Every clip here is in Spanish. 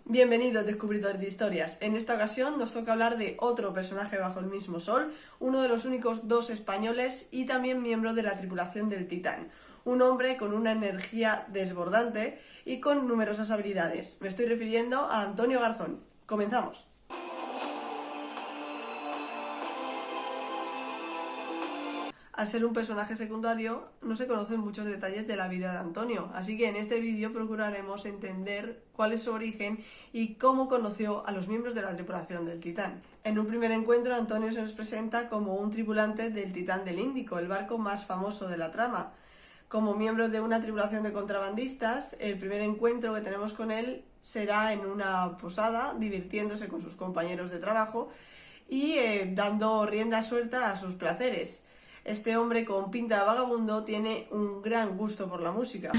Bienvenidos descubridores de historias. En esta ocasión nos toca hablar de otro personaje bajo el mismo sol, uno de los únicos dos españoles y también miembro de la tripulación del Titán. Un hombre con una energía desbordante y con numerosas habilidades. Me estoy refiriendo a Antonio Garzón. Comenzamos. Al ser un personaje secundario, no se conocen muchos detalles de la vida de Antonio, así que en este vídeo procuraremos entender cuál es su origen y cómo conoció a los miembros de la tripulación del Titán. En un primer encuentro, Antonio se nos presenta como un tripulante del Titán del Índico, el barco más famoso de la trama. Como miembro de una tripulación de contrabandistas, el primer encuentro que tenemos con él será en una posada, divirtiéndose con sus compañeros de trabajo y dando rienda suelta a sus placeres. Este hombre con pinta de vagabundo tiene un gran gusto por la música.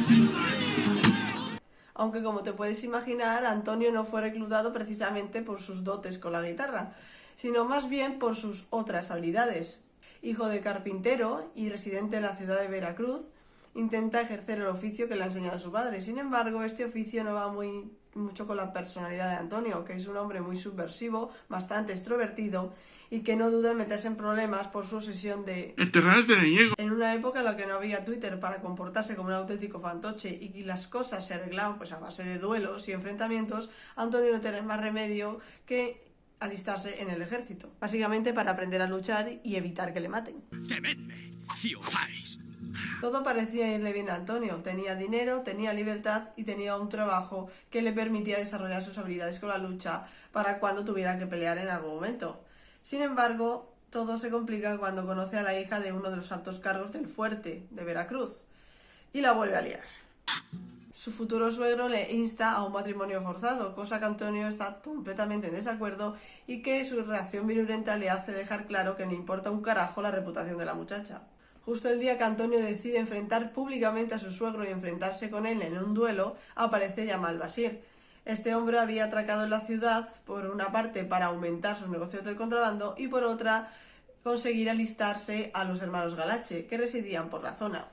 Aunque como te puedes imaginar, Antonio no fue reclutado precisamente por sus dotes con la guitarra, sino más bien por sus otras habilidades. Hijo de carpintero y residente en la ciudad de Veracruz, intenta ejercer el oficio que le ha enseñado su padre. Sin embargo, este oficio no va mucho con la personalidad de Antonio, que es un hombre muy subversivo, bastante extrovertido y que no duda en meterse en problemas por su obsesión de enterrar el niego. En una época en la que no había Twitter para comportarse como un auténtico fantoche y las cosas se arreglaban pues a base de duelos y enfrentamientos, Antonio no tenía más remedio que alistarse en el ejército, básicamente para aprender a luchar y evitar que le maten. Temedme, ciujáis. Todo parecía irle bien a Antonio. Tenía dinero, tenía libertad y tenía un trabajo que le permitía desarrollar sus habilidades con la lucha para cuando tuviera que pelear en algún momento. Sin embargo, todo se complica cuando conoce a la hija de uno de los altos cargos del fuerte de Veracruz y la vuelve a liar. Su futuro suegro le insta a un matrimonio forzado, cosa que Antonio está completamente en desacuerdo y que su reacción virulenta le hace dejar claro que no importa un carajo la reputación de la muchacha. Justo el día que Antonio decide enfrentar públicamente a su suegro y enfrentarse con él en un duelo, aparece Yamal Basir. Este hombre había atracado en la ciudad, por una parte para aumentar sus negocios del contrabando y por otra conseguir alistarse a los hermanos Galache, que residían por la zona.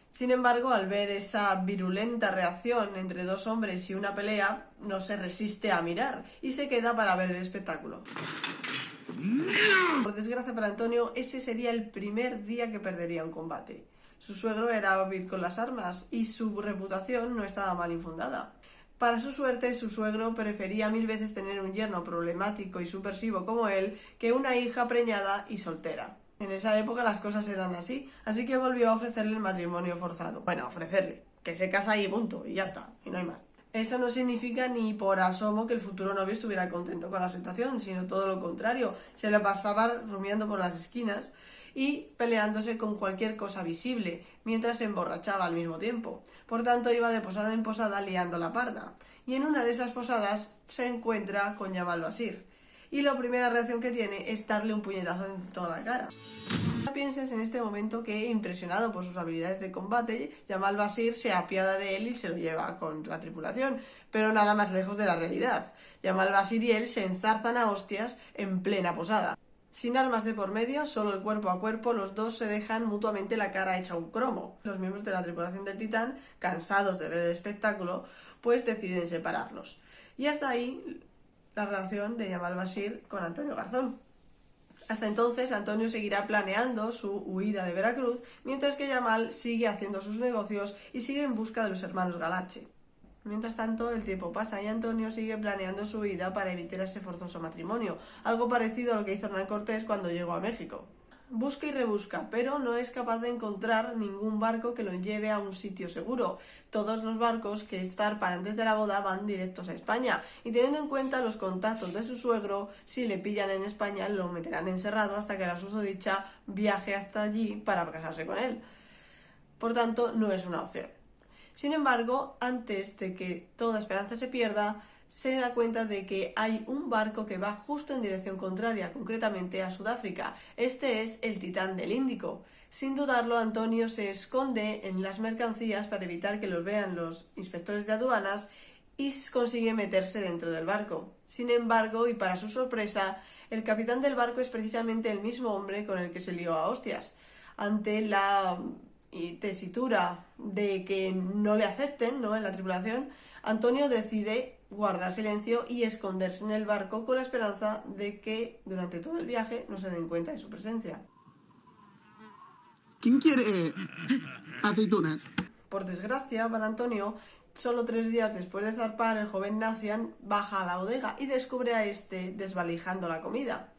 Sin embargo, al ver esa virulenta reacción entre dos hombres y una pelea, no se resiste a mirar y se queda para ver el espectáculo. Por desgracia para Antonio, ese sería el primer día que perdería un combate. Su suegro era hábil con las armas y su reputación no estaba mal infundada. Para su suerte, su suegro prefería mil veces tener un yerno problemático y subversivo como él que una hija preñada y soltera. En esa época las cosas eran así que volvió a ofrecerle el matrimonio forzado. Bueno, ofrecerle, que se casa y punto, y ya está, y no hay más. Eso no significa ni por asomo que el futuro novio estuviera contento con la situación, sino todo lo contrario. Se lo pasaba rumiando por las esquinas y peleándose con cualquier cosa visible, mientras se emborrachaba al mismo tiempo. Por tanto, iba de posada en posada liando la parda. Y en una de esas posadas se encuentra con Yamal Basir. Y la primera reacción que tiene es darle un puñetazo en toda la cara. No pienses en este momento que, impresionado por sus habilidades de combate, Yamal Basir se apiada de él y se lo lleva con la tripulación, pero nada más lejos de la realidad. Yamal Basir y él se enzarzan a hostias en plena posada. Sin armas de por medio, solo el cuerpo a cuerpo, los dos se dejan mutuamente la cara hecha un cromo. Los miembros de la tripulación del Titán, cansados de ver el espectáculo, pues deciden separarlos. Y hasta ahí la relación de Yamal Basir con Antonio Garzón. Hasta entonces, Antonio seguirá planeando su huida de Veracruz, mientras que Yamal sigue haciendo sus negocios y sigue en busca de los hermanos Galache. Mientras tanto, el tiempo pasa y Antonio sigue planeando su huida para evitar ese forzoso matrimonio, algo parecido a lo que hizo Hernán Cortés cuando llegó a México. Busca y rebusca, pero no es capaz de encontrar ningún barco que lo lleve a un sitio seguro. Todos los barcos que zarpan antes de la boda van directos a España, y teniendo en cuenta los contactos de su suegro, si le pillan en España lo meterán encerrado hasta que la susodicha viaje hasta allí para casarse con él. Por tanto, no es una opción. Sin embargo, antes de que toda esperanza se pierda, se da cuenta de que hay un barco que va justo en dirección contraria, concretamente a Sudáfrica. Este es el Titán del Índico. Sin dudarlo, Antonio se esconde en las mercancías para evitar que los vean los inspectores de aduanas y consigue meterse dentro del barco. Sin embargo, y para su sorpresa, el capitán del barco es precisamente el mismo hombre con el que se lió a hostias. Ante la tesitura de que no le acepten, ¿no?, en la tripulación, Antonio decide guardar silencio y esconderse en el barco con la esperanza de que durante todo el viaje no se den cuenta de su presencia. ¿Quién quiere aceitunas? Por desgracia, para Antonio, solo 3 días después de zarpar, el joven Nacian baja a la bodega y descubre a este desvalijando la comida.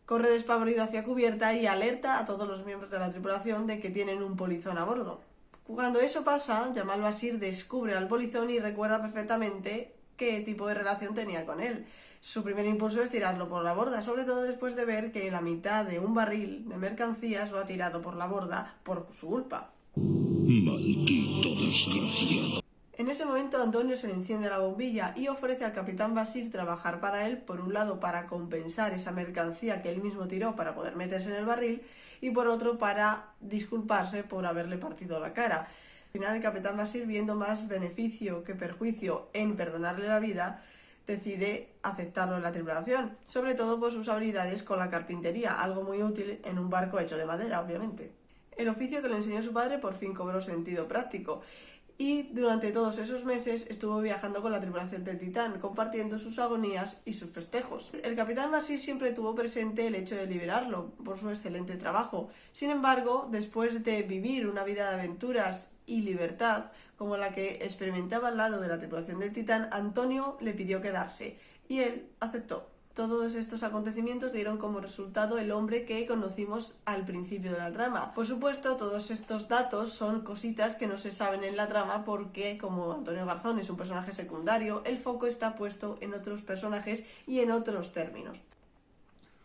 Corre despavorido hacia cubierta y alerta a todos los miembros de la tripulación de que tienen un polizón a bordo. Cuando eso pasa, Jamal Basir descubre al polizón y recuerda perfectamente qué tipo de relación tenía con él. Su primer impulso es tirarlo por la borda, sobre todo después de ver que la mitad de un barril de mercancías lo ha tirado por la borda por su culpa. Maldito desgraciado. En ese momento Antonio se le enciende la bombilla y ofrece al capitán Basir trabajar para él, por un lado para compensar esa mercancía que él mismo tiró para poder meterse en el barril y por otro para disculparse por haberle partido la cara. Al final el capitán Basir, viendo más beneficio que perjuicio en perdonarle la vida, decide aceptarlo en la tripulación, sobre todo por sus habilidades con la carpintería, algo muy útil en un barco hecho de madera, obviamente. El oficio que le enseñó su padre por fin cobró sentido práctico. Y durante todos esos meses estuvo viajando con la tripulación del Titán, compartiendo sus agonías y sus festejos. El capitán Basir siempre tuvo presente el hecho de liberarlo por su excelente trabajo. Sin embargo, después de vivir una vida de aventuras y libertad, como la que experimentaba al lado de la tripulación del Titán, Antonio le pidió quedarse, y él aceptó. Todos estos acontecimientos dieron como resultado el hombre que conocimos al principio de la trama. Por supuesto, todos estos datos son cositas que no se saben en la trama porque, como Antonio Garzón es un personaje secundario, el foco está puesto en otros personajes y en otros términos.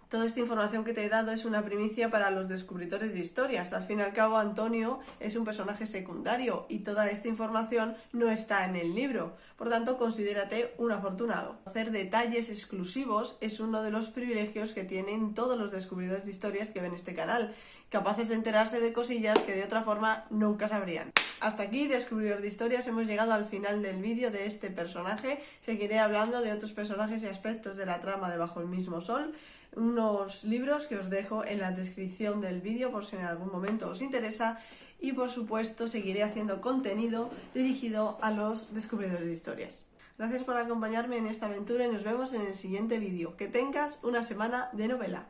Toda esta información que te he dado es una primicia para los descubridores de historias. Al fin y al cabo, Antonio es un personaje secundario y toda esta información no está en el libro. Por tanto, considérate un afortunado. Hacer detalles exclusivos es uno de los privilegios que tienen todos los descubridores de historias que ven este canal, capaces de enterarse de cosillas que de otra forma nunca sabrían. Hasta aquí, descubridor de historias, hemos llegado al final del vídeo de este personaje. Seguiré hablando de otros personajes y aspectos de la trama de Bajo el mismo sol, unos libros que os dejo en la descripción del vídeo por si en algún momento os interesa, y por supuesto seguiré haciendo contenido dirigido a los descubridores de historias. Gracias por acompañarme en esta aventura y nos vemos en el siguiente vídeo. Que tengas una semana de novela.